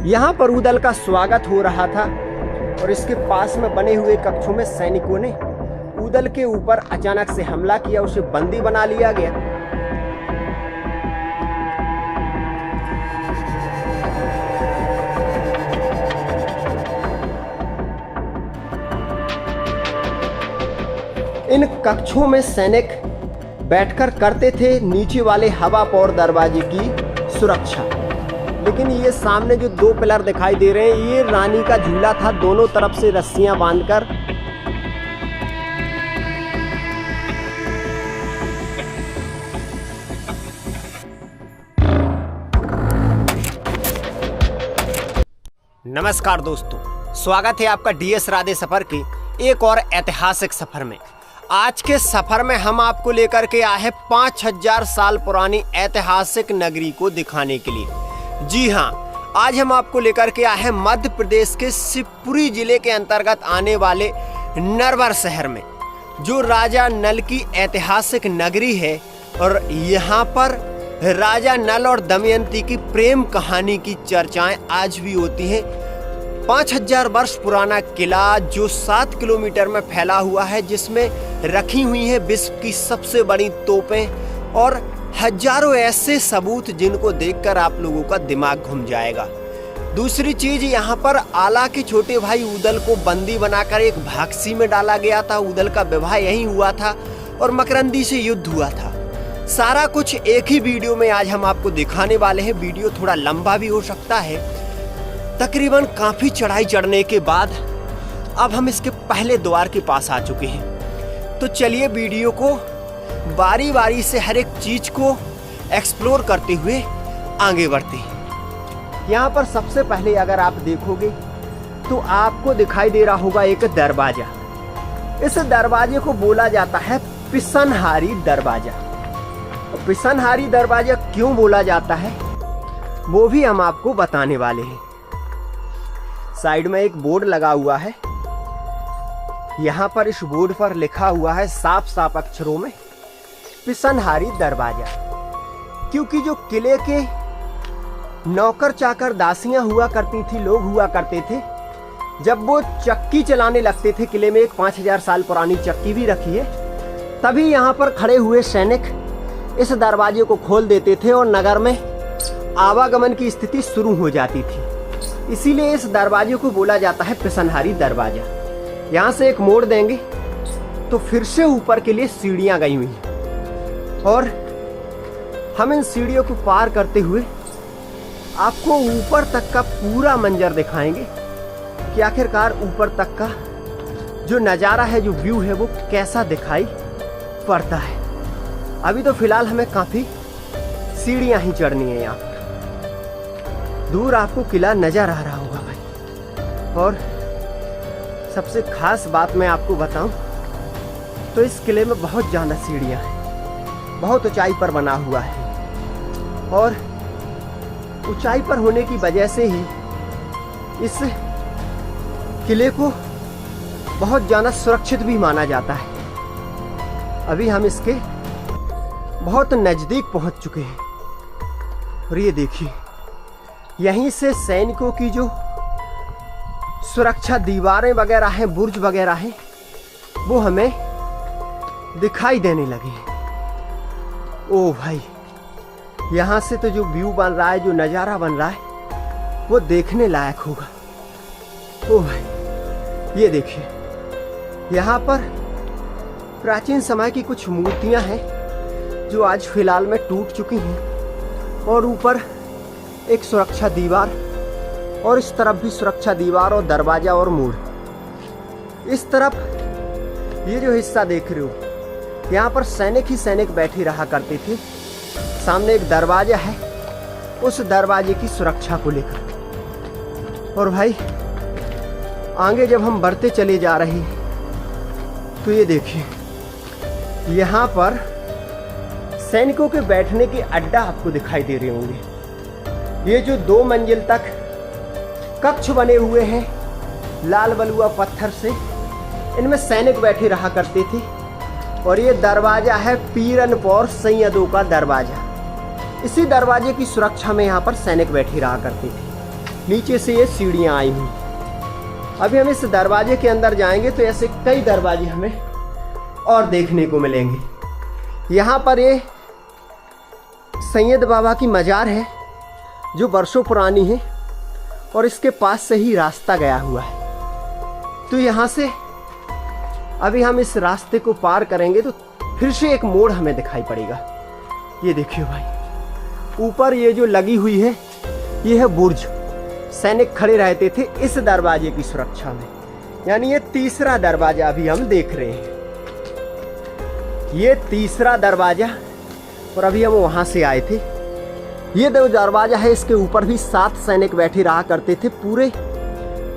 यहाँ पर ऊदल का स्वागत हो रहा था और इसके पास में बने हुए कक्षों में सैनिकों ने ऊदल के ऊपर अचानक से हमला किया, उसे बंदी बना लिया गया। इन कक्षों में सैनिक बैठकर करते थे नीचे वाले हवापोर दरवाजे की सुरक्षा। लेकिन ये सामने जो दो पिलर दिखाई दे रहे हैं, ये रानी का झूला था, दोनों तरफ से रस्सियां बांधकर नमस्कार दोस्तों, स्वागत है आपका डीएस राधे सफर के एक और ऐतिहासिक सफर में। आज के सफर में हम आपको लेकर के आए हैं 5000 साल पुरानी ऐतिहासिक नगरी को दिखाने के लिए। जी हाँ, आज हम आपको लेकर के आए हैं मध्य प्रदेश के शिवपुरी जिले के अंतर्गत आने वाले नरवर शहर में, जो राजा नल की ऐतिहासिक नगरी है। और यहाँ पर राजा नल और दमयंती की प्रेम कहानी की चर्चाएं आज भी होती हैं। 5000 वर्ष पुराना किला जो 7 किलोमीटर में फैला हुआ है, जिसमें रखी हुई है विश्व की सबसे बड़ी तोपें और हजारों ऐसे सबूत जिनको देखकर आप लोगों का दिमाग घूम जाएगा। दूसरी चीज, यहाँ पर आला के छोटे भाई ऊदल को बंदी बनाकर एक भागसी में डाला गया था। ऊदल का विवाह यहीं हुआ था और मकरंदी से युद्ध हुआ था। सारा कुछ एक ही वीडियो में आज हम आपको दिखाने वाले हैं। वीडियो थोड़ा लंबा भी हो सकता है। तकरीबन काफी चढ़ाई चढ़ने के बाद अब हम इसके पहले द्वार के पास आ चुके हैं। तो चलिए वीडियो को बारी बारी से हर एक चीज को एक्सप्लोर करते हुए आगे बढ़ते हैं। यहाँ पर सबसे पहले अगर आप देखोगे तो आपको दिखाई दे रहा होगा एक दरवाजा। इस दरवाजे को बोला जाता है पिसनहारी दरवाजा। पिसनहारी दरवाजा क्यों बोला जाता है वो भी हम आपको बताने वाले हैं। साइड में एक बोर्ड लगा हुआ है। यहाँ पर इस बोर्ड पर लिखा हुआ है साफ साफ अक्षरों में पिसनहारी दरवाजा। क्योंकि जो किले के नौकर चाकर दासियां हुआ करती थी, लोग हुआ करते थे, जब वो चक्की चलाने लगते थे, किले में एक 5000 साल पुरानी चक्की भी रखी है, तभी यहाँ पर खड़े हुए सैनिक इस दरवाजे को खोल देते थे और नगर में आवागमन की स्थिति शुरू हो जाती थी। इसीलिए इस दरवाजे को बोला जाता है पिसनहारी दरवाजा। यहाँ से एक मोड़ देंगे तो फिर से ऊपर के लिए सीढ़ियाँ गई हुई हैं और हम इन सीढ़ियों को पार करते हुए आपको ऊपर तक का पूरा मंजर दिखाएंगे कि आखिरकार ऊपर तक का जो नज़ारा है, जो व्यू है, वो कैसा दिखाई पड़ता है। अभी तो फिलहाल हमें काफ़ी सीढ़ियाँ ही चढ़नी है। यहाँ पर दूर आपको किला नजर आ रहा होगा भाई। और सबसे खास बात मैं आपको बताऊं तो इस किले में बहुत ज़्यादा सीढ़ियाँ हैं, बहुत ऊंचाई पर बना हुआ है और ऊंचाई पर होने की वजह से ही इस किले को बहुत ज़्यादा सुरक्षित भी माना जाता है। अभी हम इसके बहुत नज़दीक पहुंच चुके हैं और ये देखिए, यहीं से सैनिकों की जो सुरक्षा दीवारें वगैरह हैं, बुर्ज वगैरह हैं, वो हमें दिखाई देने लगे। ओ भाई, यहाँ से तो जो व्यू बन रहा है, जो नज़ारा बन रहा है, वो देखने लायक होगा। ओ भाई, ये देखिए, यहाँ पर प्राचीन समय की कुछ मूर्तियाँ हैं जो आज फिलहाल में टूट चुकी हैं और ऊपर एक सुरक्षा दीवार और इस तरफ भी सुरक्षा दीवार और दरवाजा और मोड़। इस तरफ ये जो हिस्सा देख रहे हो, यहाँ पर सैनिक ही सैनिक बैठे रहा करते थे। सामने एक दरवाजा है, उस दरवाजे की सुरक्षा को लेकर। और भाई आगे जब हम बढ़ते चले जा रहे हैं तो ये देखिए, यहाँ पर सैनिकों के बैठने के अड्डा आपको दिखाई दे रहे होंगे। ये जो 2 मंजिल तक कक्ष बने हुए हैं लाल बलुआ पत्थर से, इनमें सैनिक बैठे रहा करते थे। और ये दरवाजा है पीरनपौर सैयदों का दरवाजा। इसी दरवाजे की सुरक्षा में यहाँ पर सैनिक बैठे रहा करते थे। नीचे से ये सीढ़ियाँ आई हुई। अभी हम इस दरवाजे के अंदर जाएंगे तो ऐसे कई दरवाजे हमें और देखने को मिलेंगे। यहाँ पर ये सैयद बाबा की मज़ार है जो वर्षों पुरानी है और इसके पास से ही रास्ता गया हुआ है। तो यहाँ से अभी हम इस रास्ते को पार करेंगे तो फिर से एक मोड़ हमें दिखाई पड़ेगा। ये देखिए भाई, ऊपर ये जो लगी हुई है ये है बुर्ज। सैनिक खड़े रहते थे इस दरवाजे की सुरक्षा में। यानी ये तीसरा दरवाजा अभी हम देख रहे हैं, ये तीसरा दरवाजा। और अभी हम वहां से आए थे। ये जो दरवाजा है इसके ऊपर भी 7 सैनिक बैठे रहा करते थे, पूरे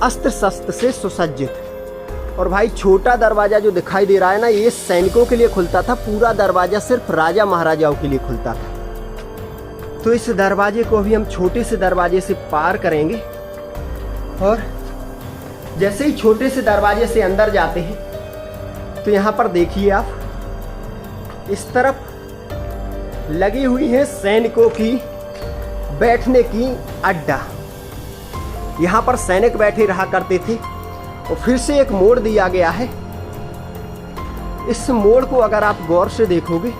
अस्त्र शस्त्र से सुसज्जित। और भाई छोटा दरवाजा जो दिखाई दे रहा है ना, ये सैनिकों के लिए खुलता था। पूरा दरवाजा सिर्फ राजा महाराजाओं के लिए खुलता था। तो इस दरवाजे को अभी हम छोटे से दरवाजे से पार करेंगे। और जैसे ही छोटे से दरवाजे से अंदर जाते हैं तो यहाँ पर देखिए आप, इस तरफ लगी हुई है सैनिकों की बैठने की अड्डा। यहाँ पर सैनिक बैठे रहा करते थे। और फिर से एक मोड़ दिया गया है। इस मोड़ को अगर आप गौर से देखोगे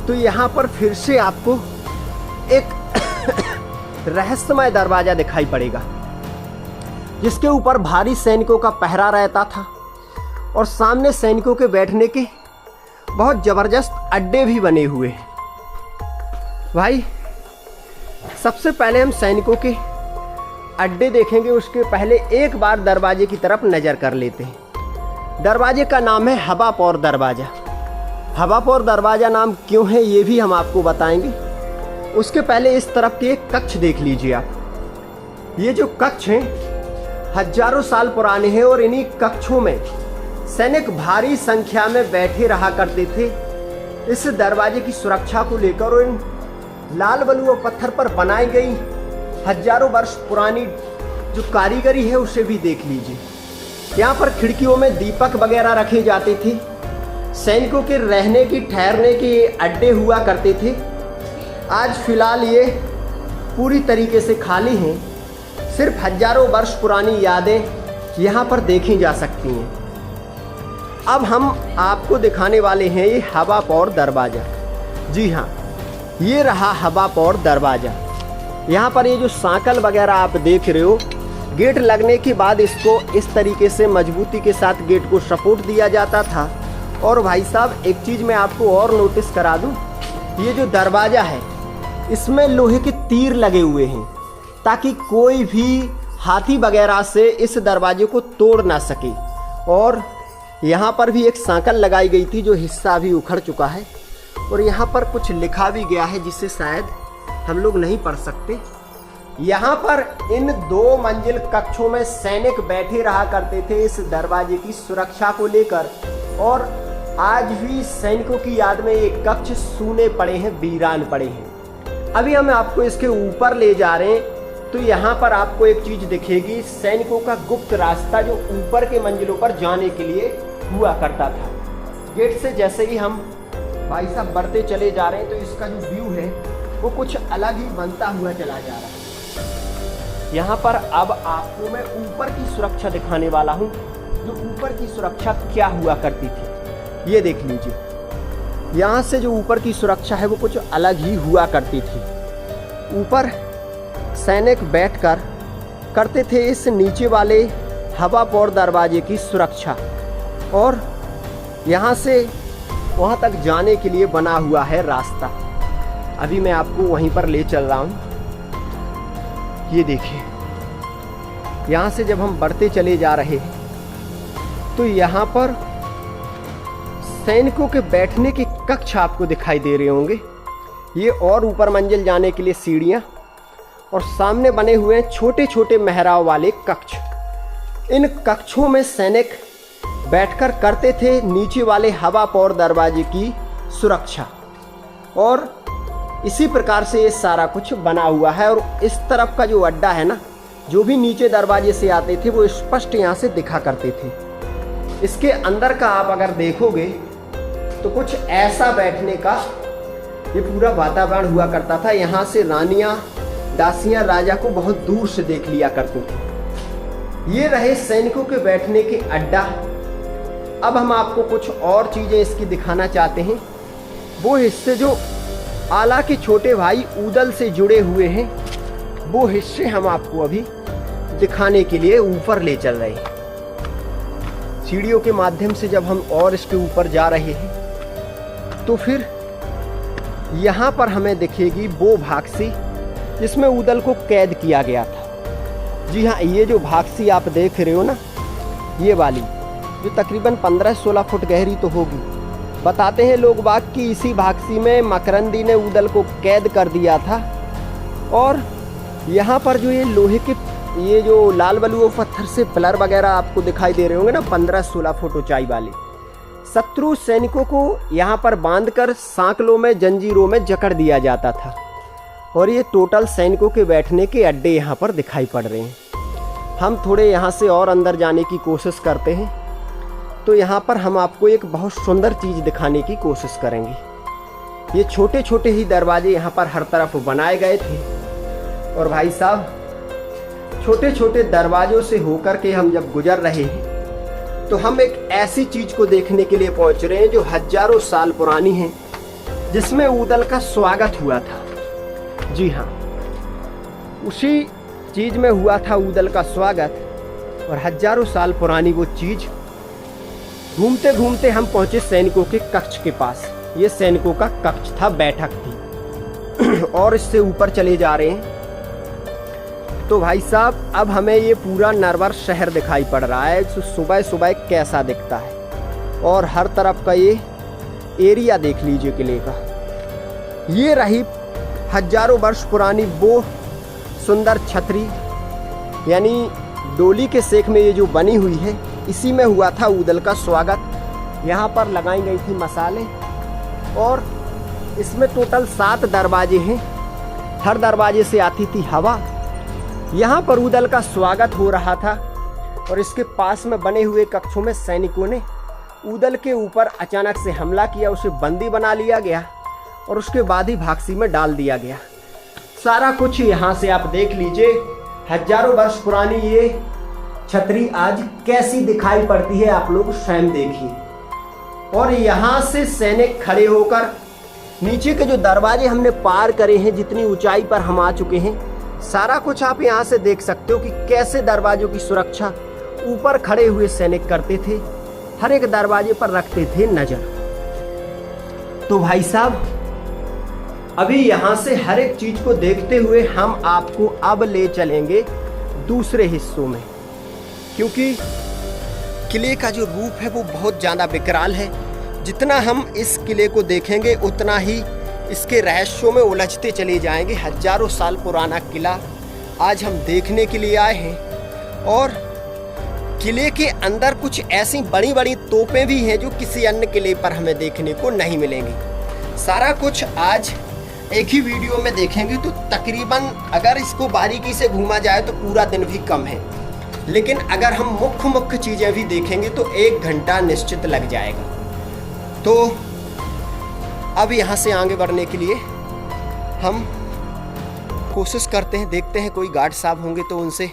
तो यहाँ पर फिर से आपको एक रहस्यमय दरवाजा दिखाई पड़ेगा, जिसके ऊपर भारी सैनिकों का पहरा रहता था और सामने सैनिकों के बैठने के बहुत जबरदस्त अड्डे भी बने हुए हैं। भाई सबसे पहले हम सैनिकों के अड्डे देखेंगे, उसके पहले एक बार दरवाजे की तरफ नजर कर लेते हैं। दरवाजे का नाम है हवापौर दरवाजा। हवापौर दरवाजा नाम क्यों है ये भी हम आपको बताएंगे। उसके पहले इस तरफ के एक कक्ष देख लीजिए आप। ये जो कक्ष हैं हजारों साल पुराने हैं और इन्हीं कक्षों में सैनिक भारी संख्या में बैठे रहा करते थे इस दरवाजे की सुरक्षा को लेकर। और इन लाल बलुआ पत्थर पर बनाई गई हजारों वर्ष पुरानी जो कारीगरी है उसे भी देख लीजिए। यहाँ पर खिड़कियों में दीपक वगैरह रखे जाते थे। सैनिकों के रहने की ठहरने के अड्डे हुआ करते थे। आज फिलहाल ये पूरी तरीके से खाली हैं। सिर्फ हजारों वर्ष पुरानी यादें यहाँ पर देखी जा सकती हैं। अब हम आपको दिखाने वाले हैं ये हवापौर दरवाजा। जी हाँ, ये रहा हवापौर दरवाजा। यहाँ पर ये जो सांकल वगैरह आप देख रहे हो, गेट लगने के बाद इसको इस तरीके से मजबूती के साथ गेट को सपोर्ट दिया जाता था। और भाई साहब एक चीज़ मैं आपको और नोटिस करा दूँ, ये जो दरवाज़ा है इसमें लोहे के तीर लगे हुए हैं ताकि कोई भी हाथी वगैरह से इस दरवाजे को तोड़ ना सके। और यहाँ पर भी एक सांकल लगाई गई थी जो हिस्सा अभी उखड़ चुका है। और यहाँ पर कुछ लिखा भी गया है जिसे शायद हम लोग नहीं पढ़ सकते। यहाँ पर इन 2 मंजिल कक्षों में सैनिक बैठे रहा करते थे इस दरवाजे की सुरक्षा को लेकर। और आज भी सैनिकों की याद में ये कक्ष सूने पड़े हैं, वीरान पड़े हैं। अभी हम आपको इसके ऊपर ले जा रहे हैं तो यहाँ पर आपको एक चीज दिखेगी, सैनिकों का गुप्त रास्ता जो ऊपर के मंजिलों पर जाने के लिए हुआ करता था। गेट से जैसे ही हम भाई साहब बढ़ते चले जा रहे हैं तो इसका जो व्यू है वो कुछ अलग ही बनता हुआ चला जा रहा है। यहाँ पर अब आपको मैं ऊपर की सुरक्षा दिखाने वाला हूँ, जो ऊपर की सुरक्षा क्या हुआ करती थी। ये देख लीजिए, यहाँ से जो ऊपर की सुरक्षा है वो कुछ अलग ही हुआ करती थी। ऊपर सैनिक बैठकर करते थे इस नीचे वाले हवापौर दरवाजे की सुरक्षा। और यहाँ से वहाँ तक जाने के लिए बना हुआ है रास्ता। अभी मैं आपको वहीं पर ले चल रहा हूँ। ये देखिए, यहाँ से जब हम बढ़ते चले जा रहे हैं तो यहाँ पर सैनिकों के बैठने के कक्ष आपको दिखाई दे रहे होंगे। ये और ऊपर मंजिल जाने के लिए सीढ़ियाँ और सामने बने हुए छोटे छोटे मेहराब वाले कक्ष। इन कक्षों में सैनिक बैठकर करते थे नीचे वाले हवापौर दरवाजे की सुरक्षा। और इसी प्रकार से ये सारा कुछ बना हुआ है। और इस तरफ का जो अड्डा है ना, जो भी नीचे दरवाजे से आते थे वो स्पष्ट यहाँ से दिखा करते थे। इसके अंदर का आप अगर देखोगे तो कुछ ऐसा बैठने का ये पूरा वातावरण हुआ करता था। यहाँ से रानियाँ दासियां राजा को बहुत दूर से देख लिया करती थी। ये रहे सैनिकों के बैठने के अड्डा। अब हम आपको कुछ और चीजें इसकी दिखाना चाहते हैं। वो हिस्से जो आला के छोटे भाई ऊदल से जुड़े हुए हैं, वो हिस्से हम आपको अभी दिखाने के लिए ऊपर ले चल रहे हैं। सीढ़ियों के माध्यम से जब हम और इसके ऊपर जा रहे हैं तो फिर यहाँ पर हमें दिखेगी वो भागसी जिसमें ऊदल को कैद किया गया था। जी हाँ, ये जो भागसी आप देख रहे हो ना, ये वाली जो तकरीबन 15-16 फुट गहरी तो होगी। बताते हैं लोग बाग कि इसी भागसी में मकरंदी ने ऊदल को कैद कर दिया था। और यहाँ पर जो ये लोहे के ये जो लाल बलुआ पत्थर से पिलर वगैरह आपको दिखाई दे रहे होंगे ना, 15-16 फुट ऊंचाई वाले, शत्रु सैनिकों को यहाँ पर बांधकर सांकलों में जंजीरों में जकड़ दिया जाता था। और ये टोटल सैनिकों के बैठने के अड्डे यहाँ पर दिखाई पड़ रहे हैं। हम थोड़े यहाँ से और अंदर जाने की कोशिश करते हैं तो यहाँ पर हम आपको एक बहुत सुंदर चीज़ दिखाने की कोशिश करेंगे। ये छोटे छोटे ही दरवाजे यहाँ पर हर तरफ बनाए गए थे। और भाई साहब, छोटे छोटे दरवाजों से होकर के हम जब गुजर रहे हैं तो हम एक ऐसी चीज को देखने के लिए पहुंच रहे हैं जो हजारों साल पुरानी है, जिसमें ऊदल का स्वागत हुआ था। जी हाँ, उसी चीज में हुआ था ऊदल का स्वागत। और हजारों साल पुरानी वो चीज घूमते घूमते हम पहुंचे सैनिकों के कक्ष के पास। ये सैनिकों का कक्ष था, बैठक थी। और इससे ऊपर चले जा रहे हैं तो भाई साहब, अब हमें ये पूरा नरवर शहर दिखाई पड़ रहा है। सुबह सुबह कैसा दिखता है और हर तरफ का ये एरिया देख लीजिए किले का। ये रही हजारों वर्ष पुरानी वो सुंदर छतरी, यानी डोली के सेक में ये जो बनी हुई है, इसी में हुआ था ऊदल का स्वागत। यहाँ पर लगाई गई थी मसाले और इसमें टोटल 7 दरवाजे हैं। हर दरवाजे से आती थी हवा। यहाँ पर ऊदल का स्वागत हो रहा था। और इसके पास में बने हुए कक्षों में सैनिकों ने ऊदल के ऊपर अचानक से हमला किया। उसे बंदी बना लिया गया और उसके बाद ही भागसी में डाल दिया गया। सारा कुछ यहाँ से आप देख लीजिए। हजारों वर्ष पुरानी ये छतरी आज कैसी दिखाई पड़ती है, आप लोग स्वयं देखिए। और यहाँ से सैनिक खड़े होकर नीचे के जो दरवाजे हमने पार करे हैं, जितनी ऊंचाई पर हम आ चुके हैं, सारा कुछ आप यहाँ से देख सकते हो कि कैसे दरवाजों की सुरक्षा ऊपर खड़े हुए सैनिक करते थे। हर एक दरवाजे पर रखते थे नजर। तो भाई साहब, अभी यहाँ से हर एक चीज को देखते हुए हम आपको अब ले चलेंगे दूसरे हिस्सों में, क्योंकि किले का जो रूप है वो बहुत ज्यादा विकराल है। जितना हम इस किले को देखेंगे उतना ही इसके रहस्यों में उलझते चले जाएंगे। हजारों साल पुराना किला आज हम देखने के लिए आए हैं। और किले के अंदर कुछ ऐसी बड़ी बड़ी तोपें भी हैं जो किसी अन्य किले पर हमें देखने को नहीं मिलेंगी। सारा कुछ आज एक ही वीडियो में देखेंगे तो तकरीबन अगर इसको बारीकी से घूमा जाए तो पूरा दिन भी कम है। लेकिन अगर हम मुख्य चीज़ें भी देखेंगे तो 1 घंटा निश्चित लग जाएगा। तो अब यहाँ से आगे बढ़ने के लिए हम कोशिश करते हैं, देखते हैं कोई गार्ड साहब होंगे तो उनसे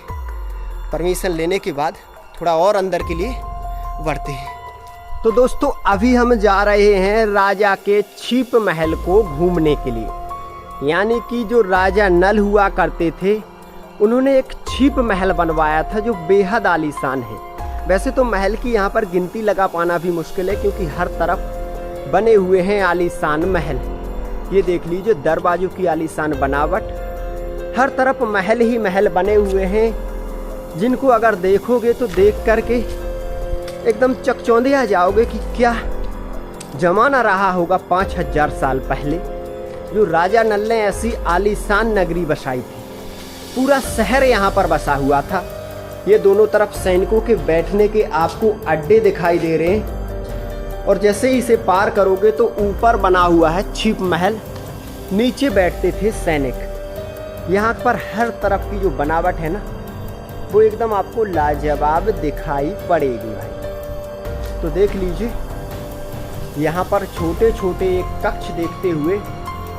परमिशन लेने के बाद थोड़ा और अंदर के लिए बढ़ते हैं। तो दोस्तों, अभी हम जा रहे हैं राजा के छिप महल को घूमने के लिए। यानी कि जो राजा नल हुआ करते थे, उन्होंने एक छिप महल बनवाया था जो बेहद आलीशान है। वैसे तो महल की यहाँ पर गिनती लगा पाना भी मुश्किल है, क्योंकि हर तरफ बने हुए हैं आलीशान महल। ये देख लीजिए दरवाजों की आलीशान बनावट, हर तरफ महल ही महल बने हुए हैं, जिनको अगर देखोगे तो देख करके एकदम चकचौंधे आ जाओगे कि क्या जमाना रहा होगा 5000 साल पहले, जो राजा नल ने ऐसी आलीशान नगरी बसाई थी। पूरा शहर यहाँ पर बसा हुआ था। ये दोनों तरफ सैनिकों के बैठने के आपको अड्डे दिखाई दे रहे हैं। और जैसे ही इसे पार करोगे तो ऊपर बना हुआ है छिप महल, नीचे बैठते थे सैनिक। यहाँ पर हर तरफ की जो बनावट है ना, वो एकदम आपको लाजवाब दिखाई पड़ेगी भाई। तो देख लीजिए, यहाँ पर छोटे छोटे एक कक्ष देखते हुए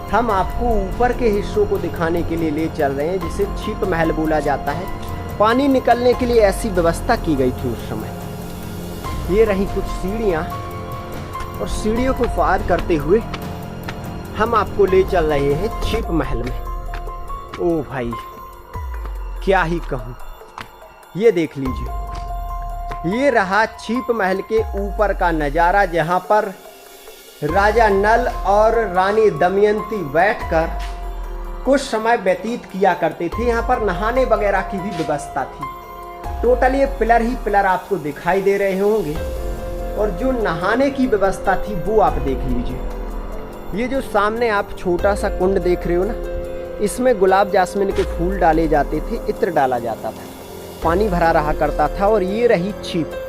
हम आपको ऊपर के हिस्सों को दिखाने के लिए ले चल रहे हैं, जिसे छिप महल बोला जाता है। पानी निकलने के लिए ऐसी व्यवस्था की गई थी उस समय। ये रही कुछ सीढ़ियाँ, और सीढ़ियों को पार करते हुए हम आपको ले चल रहे हैं छिप महल में। ओ भाई, क्या ही कहूँ, ये देख लीजिए, ये रहा छिप महल के ऊपर का नज़ारा, जहाँ पर राजा नल और रानी दमयंती बैठकर कुछ समय व्यतीत किया करते थे। यहाँ पर नहाने वगैरह की भी व्यवस्था थी। टोटल ये पिलर ही पिलर आपको दिखाई दे रहे होंगे, और जो नहाने की व्यवस्था थी वो आप देख लीजिए। ये जो सामने आप छोटा सा कुंड देख रहे हो ना, इसमें गुलाब जासमीन के फूल डाले जाते थे, इत्र डाला जाता था, पानी भरा रहा करता था। और ये रही छिप,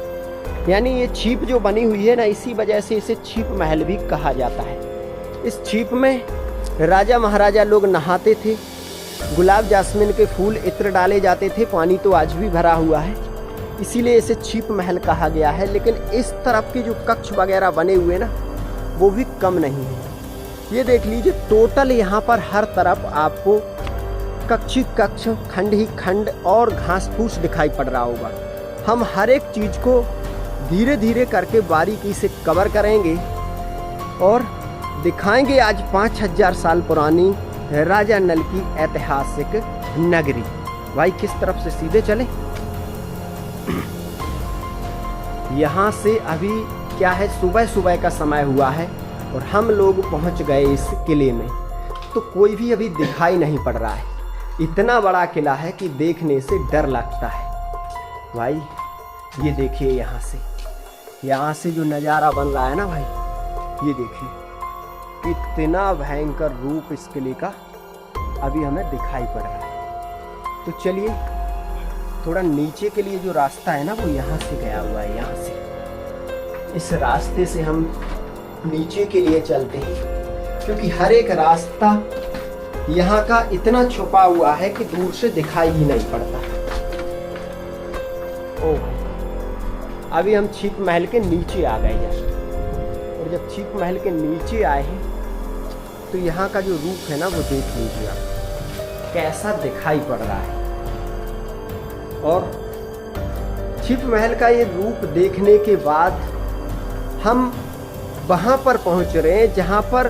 यानी ये छिप जो बनी हुई है ना, इसी वजह से इसे छिप महल भी कहा जाता है। इस छिप में राजा महाराजा लोग नहाते थे, गुलाब जासमीन के फूल इत्र डाले जाते थे, पानी तो आज भी भरा हुआ है, इसीलिए इसे छिप महल कहा गया है। लेकिन इस तरफ के जो कक्ष वगैरह बने हुए ना, वो भी कम नहीं है। ये देख लीजिए, टोटल यहाँ पर हर तरफ आपको कक्ष ही कक्ष, खंड ही खंड और घास फूस दिखाई पड़ रहा होगा। हम हर एक चीज़ को धीरे धीरे करके बारीकी से कवर करेंगे और दिखाएंगे आज 5000 साल पुरानी राजा नल की ऐतिहासिक नगरी। भाई किस तरफ से सीधे चले? यहाँ से अभी क्या है, सुबह सुबह का समय हुआ है और हम लोग पहुँच गए इस किले में। तो कोई भी अभी दिखाई नहीं पड़ रहा है। इतना बड़ा किला है कि देखने से डर लगता है। भाई ये देखिए, यहाँ से जो नज़ारा बन रहा है ना भाई, ये देखिए, इतना भयंकर रूप इस किले का अभी हमें दिखाई पड़ रहा है। तो चलिए, थोड़ा नीचे के लिए जो रास्ता है ना, वो यहाँ से गया हुआ है। यहाँ से इस रास्ते से हम नीचे के लिए चलते हैं, क्योंकि हर एक रास्ता यहाँ का इतना छुपा हुआ है कि दूर से दिखाई ही नहीं पड़ता। ओह, अभी हम छिप महल के नीचे आ गए जस्ट। और जब छिप महल के नीचे आए हैं तो यहाँ का जो रूप है ना, वो देख लीजिए आप, कैसा दिखाई पड़ रहा है। और छिप महल का ये रूप देखने के बाद हम वहाँ पर पहुँच रहे हैं जहाँ पर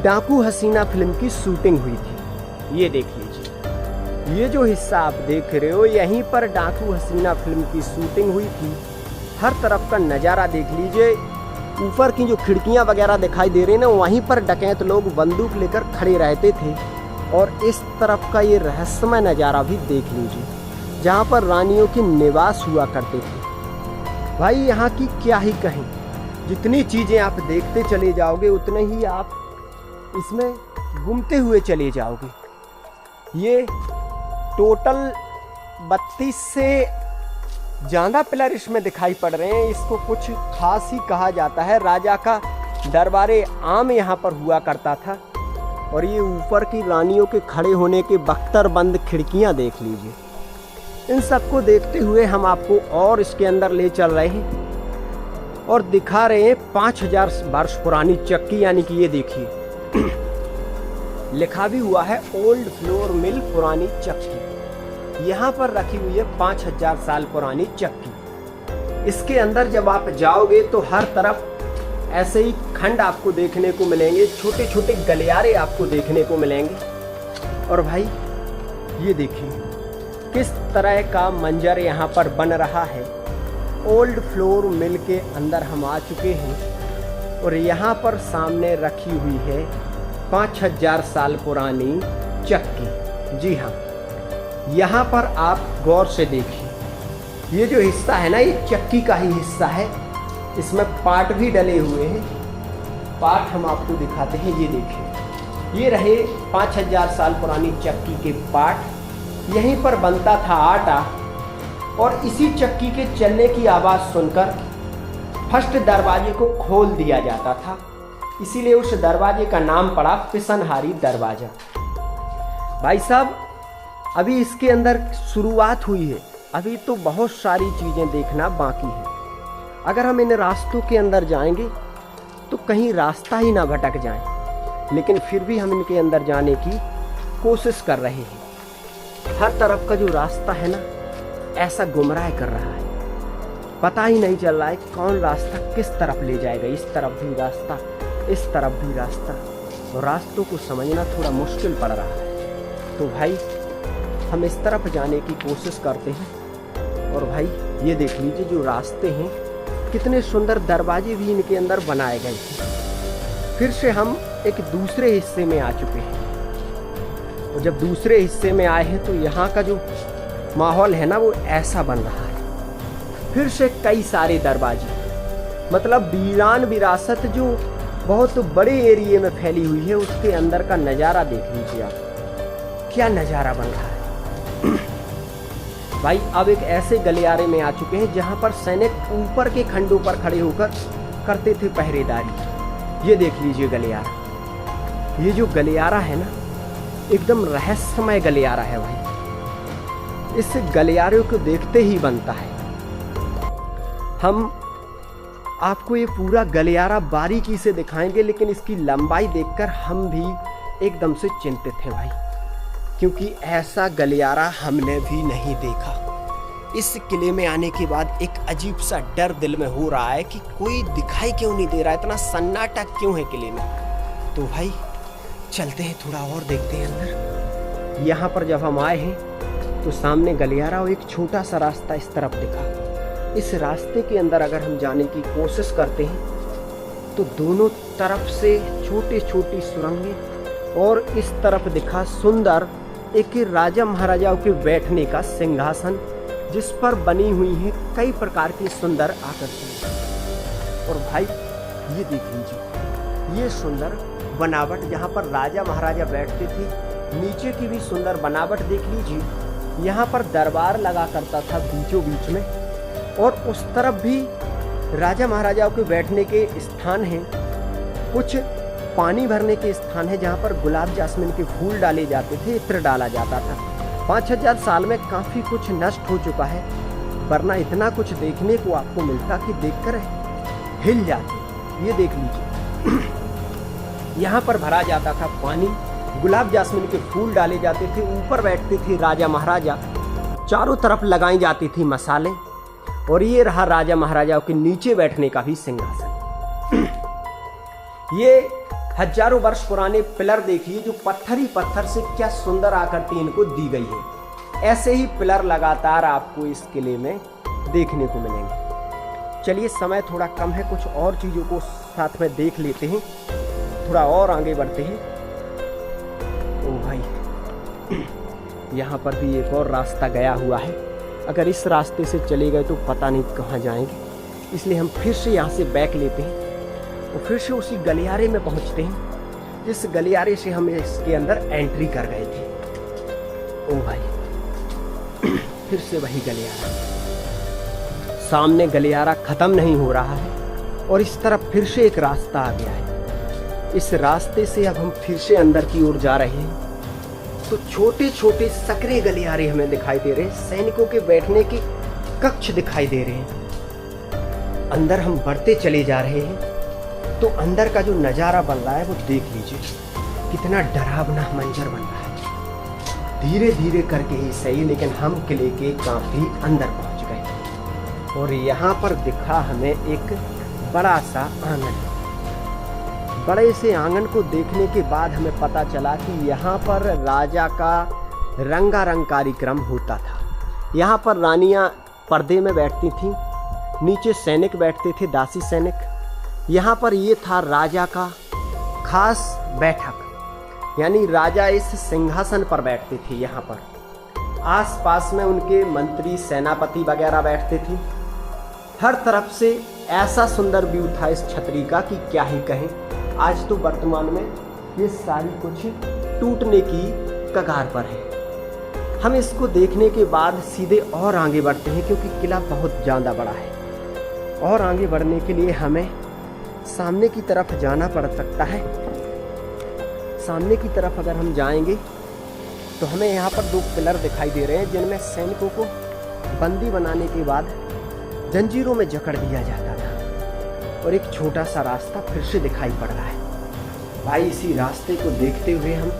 डाकू हसीना फिल्म की शूटिंग हुई थी। ये देख लीजिए, ये जो हिस्सा आप देख रहे हो, यहीं पर डाकू हसीना फिल्म की शूटिंग हुई थी। हर तरफ का नज़ारा देख लीजिए। ऊपर की जो खिड़कियां वगैरह दिखाई दे रही हैं ना, वहीं पर डकैत लोग बंदूक लेकर खड़े रहते थे। और इस तरफ का ये रहस्यमय नज़ारा भी देख लीजिए, जहाँ पर रानियों के निवास हुआ करते थे। भाई यहाँ की क्या ही कहें, जितनी चीज़ें आप देखते चले जाओगे उतने ही आप इसमें घूमते हुए चले जाओगे। ये टोटल 32 से ज़्यादा पिलर इसमें दिखाई पड़ रहे हैं। इसको कुछ खास ही कहा जाता है। राजा का दरबारे आम यहाँ पर हुआ करता था। और ये ऊपर की रानियों के खड़े होने के बख्तर बंद खिड़कियाँ देख लीजिए। इन सबको देखते हुए हम आपको और इसके अंदर ले चल रहे हैं और दिखा रहे हैं 5000 वर्ष पुरानी चक्की, यानी कि ये देखिए लिखा भी हुआ है ओल्ड फ्लोर मिल पुरानी चक्की। यहाँ पर रखी हुई है 5000 साल पुरानी चक्की। इसके अंदर जब आप जाओगे तो हर तरफ ऐसे ही खंड आपको देखने को मिलेंगे, छोटे छोटे गलियारे आपको देखने को मिलेंगे। और भाई ये देखिए किस तरह का मंजर यहाँ पर बन रहा है। ओल्ड फ्लोर मिल के अंदर हम आ चुके हैं और यहाँ पर सामने रखी हुई है 5000 साल पुरानी चक्की। जी हाँ, यहाँ पर आप गौर से देखिए, ये जो हिस्सा है ना, ये चक्की का ही हिस्सा है। इसमें पार्ट भी डले हुए हैं। पार्ट हम आपको दिखाते हैं। ये देखिए, ये रहे 5000 साल पुरानी चक्की के पार्ट। यहीं पर बनता था आटा और इसी चक्की के चलने की आवाज़ सुनकर फर्स्ट दरवाजे को खोल दिया जाता था, इसीलिए उस दरवाजे का नाम पड़ा पिसनहारी दरवाजा। भाई साहब, अभी इसके अंदर शुरुआत हुई है, अभी तो बहुत सारी चीज़ें देखना बाकी है। अगर हम इन रास्तों के अंदर जाएंगे तो कहीं रास्ता ही ना भटक जाए, लेकिन फिर भी हम इनके अंदर जाने की कोशिश कर रहे हैं। हर तरफ का जो रास्ता है ना, ऐसा गुमराह कर रहा है, पता ही नहीं चल रहा है कौन रास्ता किस तरफ ले जाएगा। इस तरफ भी रास्ता, इस तरफ भी रास्ता, और रास्तों को समझना थोड़ा मुश्किल पड़ रहा है। तो भाई हम इस तरफ जाने की कोशिश करते हैं। और भाई ये देख लीजिए जो रास्ते हैं, कितने सुंदर दरवाजे भी इनके अंदर बनाए गए थे। फिर से हम एक दूसरे हिस्से में आ चुके हैं, और जब दूसरे हिस्से में आए हैं तो यहाँ का जो माहौल है ना, वो ऐसा बन रहा है। फिर से कई सारे दरवाजे, मतलब वीरान विरासत जो बहुत बड़े एरिए में फैली हुई है, उसके अंदर का नज़ारा देख लीजिए आप, क्या नज़ारा बन रहा है। भाई अब एक ऐसे गलियारे में आ चुके हैं जहाँ पर सैनिक ऊपर के खंडों पर खड़े होकर करते थे पहरेदारी। ये देख लीजिए गलियारा, ये जो गलियारा है ना, एकदम रहस्यमय गलियारा है भाई। इस गलियारे को देखते ही बनता है। हम आपको ये पूरा गलियारा बारीकी से दिखाएंगे, लेकिन इसकी लंबाई देखकर हम भी एकदम से चिंतित हैं भाई, क्योंकि ऐसा गलियारा हमने भी नहीं देखा। इस किले में आने के बाद एक अजीब सा डर दिल में हो रहा है कि कोई दिखाई क्यों नहीं दे रहा, इतना सन्नाटा क्यों है किले में। तो भाई चलते हैं, थोड़ा और देखते हैं अंदर। यहाँ पर जब हम आए हैं तो सामने गलियारा और एक छोटा सा रास्ता इस तरफ दिखा। इस रास्ते के अंदर अगर हम जाने की कोशिश करते हैं तो दोनों तरफ से छोटी छोटी सुरंगें, और इस तरफ दिखा सुंदर एक राजा महाराजाओं के बैठने का सिंहासन, जिस पर बनी हुई है कई प्रकार की सुंदर आकृतियां। और भाई ये देख लीजिए, ये सुंदर बनावट जहाँ पर राजा महाराजा बैठते थे, नीचे की भी सुंदर बनावट देख लीजिए। यहाँ पर दरबार लगा करता था बीचों बीच में, और उस तरफ भी राजा महाराजाओं के बैठने के स्थान हैं। कुछ पानी भरने के स्थान है जहाँ पर गुलाब जासमीन के फूल डाले जाते थे, इत्र डाला जाता था। 5,000 साल में काफ़ी कुछ नष्ट हो चुका है, वरना इतना कुछ देखने को आपको मिलता कि देखकर हिल जाते। ये देख लीजिए, यहाँ पर भरा जाता था पानी, गुलाब जासमीन के फूल डाले जाते थे, ऊपर बैठते थे राजा महाराजा, चारों तरफ लगाई जाती थी मसाले। और ये रहा राजा महाराजाओं के नीचे बैठने का भी सिंहासन। ये हजारों वर्ष पुराने पिलर देखिए, जो पत्थर ही पत्थर से क्या सुंदर आकृति इनको दी गई है। ऐसे ही पिलर लगातार आपको इस किले में देखने को मिलेंगे। चलिए समय थोड़ा कम है, कुछ और चीज़ों को साथ में देख लेते हैं, थोड़ा और आगे बढ़ते हैं। ओ भाई यहाँ पर भी एक और रास्ता गया हुआ है। अगर इस रास्ते से चले गए तो पता नहीं कहाँ जाएंगे, इसलिए हम फिर से यहाँ से बैक लेते हैं और फिर से उसी गलियारे में पहुँचते हैं जिस गलियारे से हम इसके अंदर एंट्री कर गए थे। ओ भाई फिर से वही गलियारा, सामने गलियारा ख़त्म नहीं हो रहा है और इस तरफ फिर से एक रास्ता आ गया है। इस रास्ते से अब हम फिर से अंदर की ओर जा रहे हैं तो छोटे छोटे सकरे गलियारे हमें दिखाई दे रहे हैं, सैनिकों के बैठने के कक्ष दिखाई दे रहे हैं। अंदर हम बढ़ते चले जा रहे हैं तो अंदर का जो नज़ारा बन रहा है वो देख लीजिए, कितना डरावना मंजर बन रहा है। धीरे धीरे करके ही सही, लेकिन हम किले के काफ़ी अंदर पहुंच गए और यहाँ पर दिखा हमें एक बड़ा सा आंगन। बड़े से आंगन को देखने के बाद हमें पता चला कि यहाँ पर राजा का रंगारंग कार्यक्रम होता था। यहाँ पर रानियाँ पर्दे में बैठती थीं, नीचे सैनिक बैठते थे, दासी सैनिक। यहाँ पर ये था राजा का खास बैठक, यानी राजा इस सिंहासन पर बैठते थे। यहाँ पर आसपास में उनके मंत्री सेनापति वगैरह बैठते थे। हर तरफ से ऐसा सुंदर व्यू था इस छतरी का कि क्या ही कहें। आज तो वर्तमान में ये सारी कुछ टूटने की कगार पर है। हम इसको देखने के बाद सीधे और आगे बढ़ते हैं क्योंकि किला बहुत ज़्यादा बड़ा है और आगे बढ़ने के लिए हमें सामने की तरफ जाना पड़ सकता है। सामने की तरफ अगर हम जाएंगे तो हमें यहाँ पर 2 पिलर दिखाई दे रहे हैं जिनमें सैनिकों को बंदी बनाने के बाद जंजीरों में जकड़ दिया जाता था और एक छोटा सा रास्ता फिर से दिखाई पड़ रहा है। भाई इसी रास्ते को देखते हुए हम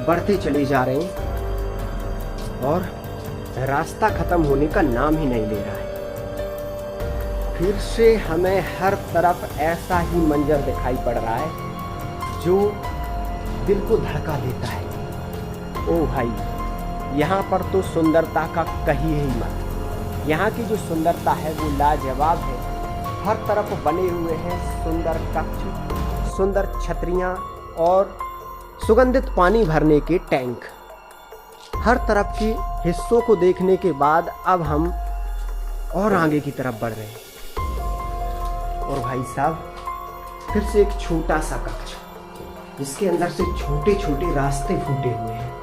बढ़ते चले जा रहे हैं और रास्ता खत्म होने का नाम ही नहीं ले रहा है। फिर से हमें हर तरफ ऐसा ही मंजर दिखाई पड़ रहा है जो दिल को धड़का देता है। ओ भाई, यहाँ पर तो सुंदरता का कहिए ही मत। यहाँ की जो सुंदरता है वो लाजवाब है। हर तरफ बने हुए हैं सुंदर कक्ष, सुंदर छतरियाँ और सुगंधित पानी भरने के टैंक। हर तरफ के हिस्सों को देखने के बाद अब हम और आगे की तरफ बढ़ रहे हैं। और भाई साहब, फिर से एक छोटा सा कक्ष जिसके अंदर से छोटे छोटे रास्ते फूटे हुए हैं।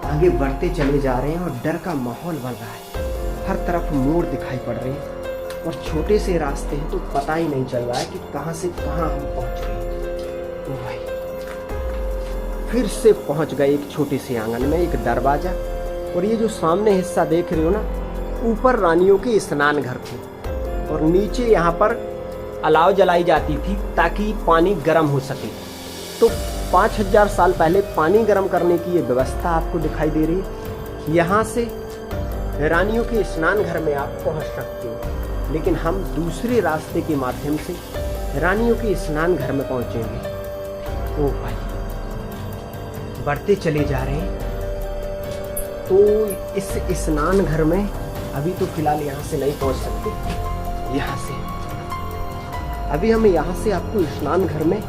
आगे बढ़ते चले जा रहे हैं और डर का माहौल बन रहा है। हर तरफ मोड़ दिखाई पड़ रहे हैं और छोटे से रास्ते हैं तो पता ही नहीं चल रहा है कि कहाँ से कहाँ हम पहुँच गए। ओ भाई, फिर से पहुँच गए एक छोटे से आंगन में, एक दरवाज़ा। और ये जो सामने हिस्सा देख रहे हो ना, ऊपर रानियों के स्नान घर थे और नीचे यहाँ पर अलाव जलाई जाती थी ताकि पानी गर्म हो सके। तो 5000 साल पहले पानी गर्म करने की ये व्यवस्था आपको दिखाई दे रही है। यहाँ से रानियों के स्नान घर में आप पहुँच सकते हो, लेकिन हम दूसरे रास्ते के माध्यम से रानियों के स्नान घर में पहुँचेंगे। ओ भाई, बढ़ते चले जा रहे हैं। तो इस स्नान घर में अभी तो फिलहाल यहाँ से नहीं पहुँच सकते। यहाँ से अभी हम यहाँ से आपको स्नान घर में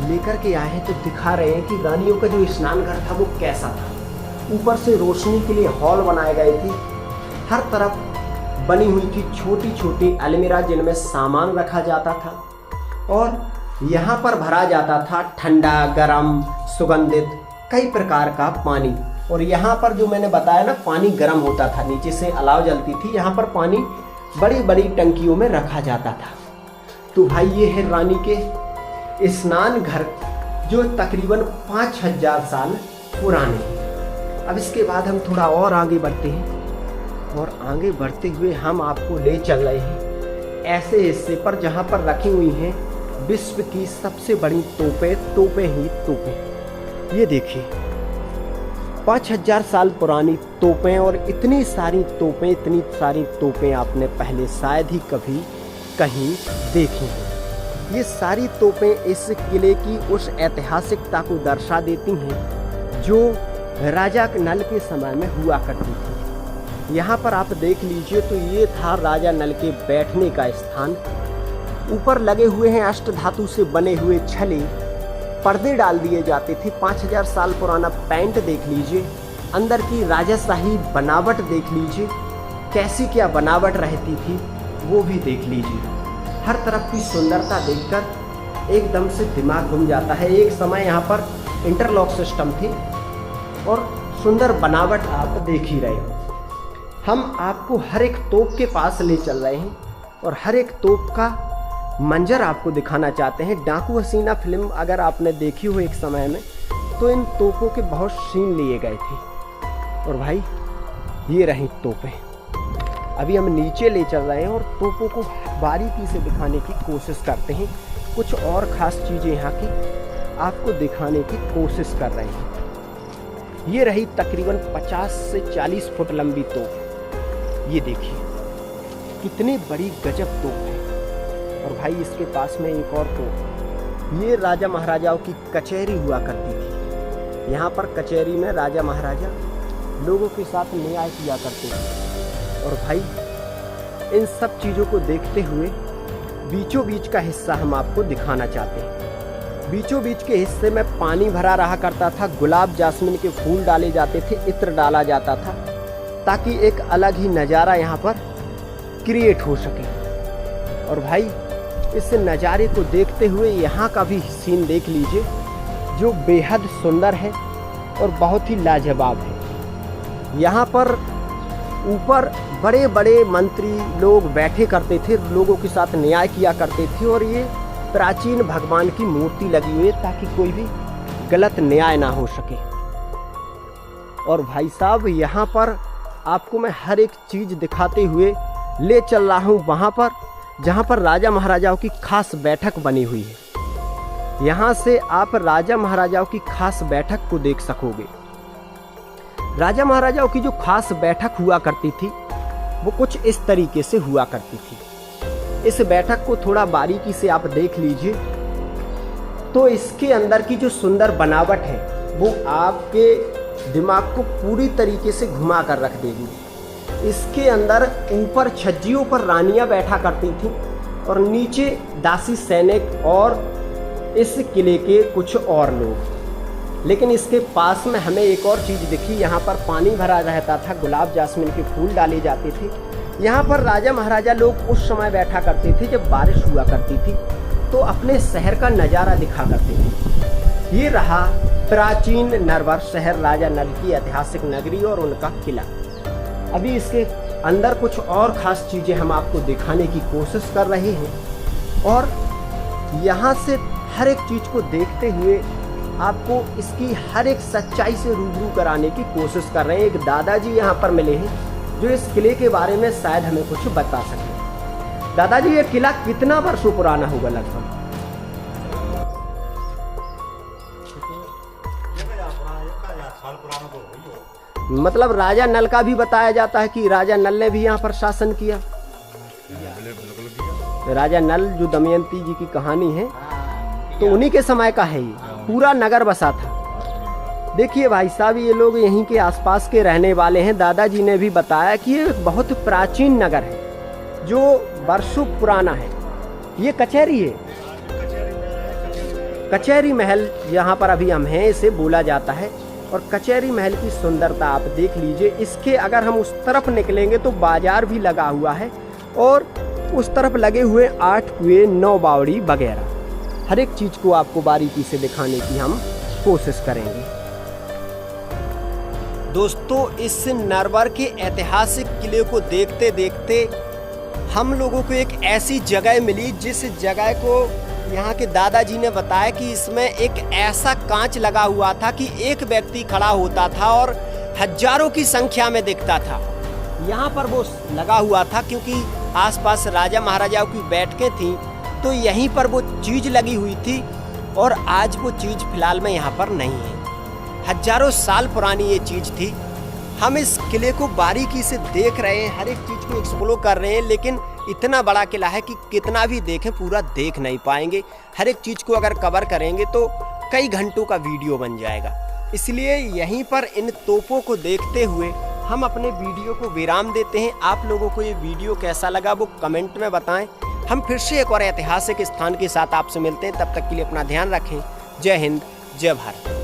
लेकर के आए हैं तो दिखा रहे हैं कि रानियों का जो स्नान घर था वो कैसा था। ऊपर से रोशनी के लिए हॉल बनाए गए थे। हर तरफ बनी हुई थी छोटी छोटी अलमीरा जिनमें सामान रखा जाता था और यहाँ पर भरा जाता था ठंडा, गरम, सुगंधित कई प्रकार का पानी। और यहाँ पर जो मैंने बताया ना, पानी गर्म होता था, नीचे से अलाव जलती थी। यहाँ पर पानी बड़ी बड़ी टंकियों में रखा जाता था। तो भाई ये है रानी के स्नान घर जो तकरीबन 5000 साल पुराने हैं। अब इसके बाद हम थोड़ा और आगे बढ़ते हैं और आगे बढ़ते हुए हम आपको ले चल रहे हैं ऐसे हिस्से पर जहाँ पर रखी हुई हैं विश्व की सबसे बड़ी तोपें ही तोपें। ये देखिए, 5000 साल पुरानी तोपें और इतनी सारी तोपें आपने पहले शायद ही कभी कहीं देखी हैं। ये सारी तोपें इस किले की उस ऐतिहासिकता को दर्शा देती हैं जो राजा नल के समय में हुआ करती थी। यहाँ पर आप देख लीजिए तो ये था राजा नल के बैठने का स्थान। ऊपर लगे हुए हैं अष्ट धातु से बने हुए छले, पर्दे डाल दिए जाते थे। 5000 साल पुराना पेंट देख लीजिए, अंदर की राजशाही बनावट देख लीजिए, कैसी क्या बनावट रहती थी वो भी देख लीजिए। हर तरफ की सुंदरता देखकर एकदम से दिमाग घूम जाता है। एक समय यहाँ पर इंटरलॉक सिस्टम थे और सुंदर बनावट आप देख ही रहे हो। हम आपको हर एक तोप के पास ले चल रहे हैं और हर एक तोप का मंजर आपको दिखाना चाहते हैं। डाकू हसीना फिल्म अगर आपने देखी हो एक समय में, तो इन तोपों के बहुत सीन लिए गए थे। और भाई ये रही तोपें। अभी हम नीचे ले चल रहे हैं और तोपों को बारीकी से दिखाने की कोशिश करते हैं। कुछ और ख़ास चीज़ें यहाँ की आपको दिखाने की कोशिश कर रहे हैं। ये रही तकरीबन 50 से 40 फुट लंबी तोप। ये देखिए कितनी बड़ी गजब तोप है। और भाई इसके पास में एक और तोप। ये राजा महाराजाओं की कचहरी हुआ करती थी। यहाँ पर कचहरी में राजा महाराजा लोगों के साथ न्याय किया करते थे। और भाई इन सब चीज़ों को देखते हुए बीचों बीच का हिस्सा हम आपको दिखाना चाहते हैं। बीचों बीच के हिस्से में पानी भरा रहा करता था, गुलाब जासमीन के फूल डाले जाते थे, इत्र डाला जाता था ताकि एक अलग ही नज़ारा यहाँ पर क्रिएट हो सके। और भाई इस नज़ारे को देखते हुए यहाँ का भी सीन देख लीजिए जो बेहद सुंदर है और बहुत ही लाजवाब है। यहाँ पर ऊपर बड़े बड़े मंत्री लोग बैठे करते थे, लोगों के साथ न्याय किया करते थे। और ये प्राचीन भगवान की मूर्ति लगी हुई है ताकि कोई भी गलत न्याय ना हो सके। और भाई साहब यहाँ पर आपको मैं हर एक चीज़ दिखाते हुए ले चल रहा हूँ वहाँ पर जहाँ पर राजा महाराजाओं की खास बैठक बनी हुई है। यहाँ से आप राजा महाराजाओं की खास बैठक को देख सकोगे। राजा महाराजाओं की जो खास बैठक हुआ करती थी वो कुछ इस तरीके से हुआ करती थी। इस बैठक को थोड़ा बारीकी से आप देख लीजिए तो इसके अंदर की जो सुंदर बनावट है वो आपके दिमाग को पूरी तरीके से घुमा कर रख देगी। इसके अंदर ऊपर छज्जियों पर रानियां बैठा करती थीं और नीचे दासी सैनिक और इस किले के कुछ और लोग। लेकिन इसके पास में हमें एक और चीज़ दिखी, यहाँ पर पानी भरा रहता था, गुलाब जासमीन के फूल डाले जाते थे। यहाँ पर राजा महाराजा लोग उस समय बैठा करते थे जब बारिश हुआ करती थी तो अपने शहर का नज़ारा दिखा करते थे। ये रहा प्राचीन नरवर शहर राजा नल की ऐतिहासिक नगरी और उनका किला। अभी इसके अंदर कुछ और ख़ास चीज़ें हम आपको दिखाने की कोशिश कर रहे हैं और यहाँ से हर एक चीज़ को देखते हुए आपको इसकी हर एक सच्चाई से रूबरू कराने की कोशिश कर रहे हैं। एक दादाजी यहाँ पर मिले हैं जो इस किले के बारे में शायद हमें कुछ बता सकें। दादाजी, ये किला कितना वर्षों पुराना होगा लगभग? मतलब राजा नल का भी बताया जाता है कि राजा नल ने भी यहाँ पर शासन किया। राजा नल जो दमयंती जी की कहानी है तो उन्हीं के समय का है, ये पूरा नगर बसा था। देखिए भाई साहब, ये लोग यहीं के आसपास के रहने वाले हैं। दादाजी ने भी बताया कि ये बहुत प्राचीन नगर है जो वर्षों पुराना है। ये कचहरी है, कचहरी महल यहाँ पर अभी हम हैं इसे बोला जाता है। और कचहरी महल की सुंदरता आप देख लीजिए। इसके अगर हम उस तरफ निकलेंगे तो बाजार भी लगा हुआ है और उस तरफ लगे हुए 8 कुएं, 9 बावड़ी वगैरह। हर एक चीज को आपको बारीकी से दिखाने की हम कोशिश करेंगे। दोस्तों, इस नरवर के ऐतिहासिक किले को देखते देखते हम लोगों को एक ऐसी जगह मिली जिस जगह को यहाँ के दादाजी ने बताया कि इसमें एक ऐसा कांच लगा हुआ था कि एक व्यक्ति खड़ा होता था और हजारों की संख्या में दिखता था। यहाँ पर वो लगा हुआ था क्योंकि आसपास राजा महाराजाओं की बैठकें थीं तो यहीं पर वो चीज़ लगी हुई थी और आज वो चीज़ फिलहाल में यहाँ पर नहीं है। हजारों साल पुरानी ये चीज़ थी। हम इस किले को बारीकी से देख रहे हैं, हर एक चीज़ को एक्सप्लोर कर रहे हैं, लेकिन इतना बड़ा किला है कि कितना भी देखें पूरा देख नहीं पाएंगे। हर एक चीज़ को अगर कवर करेंगे तो कई घंटों का वीडियो बन जाएगा। इसलिए यहीं पर इन तोपों को देखते हुए हम अपने वीडियो को विराम देते हैं। आप लोगों को ये वीडियो कैसा लगा वो कमेंट में बताएं। हम फिर से एक और ऐतिहासिक स्थान के साथ आपसे मिलते हैं। तब तक के लिए अपना ध्यान रखें। जय हिंद, जय भारत।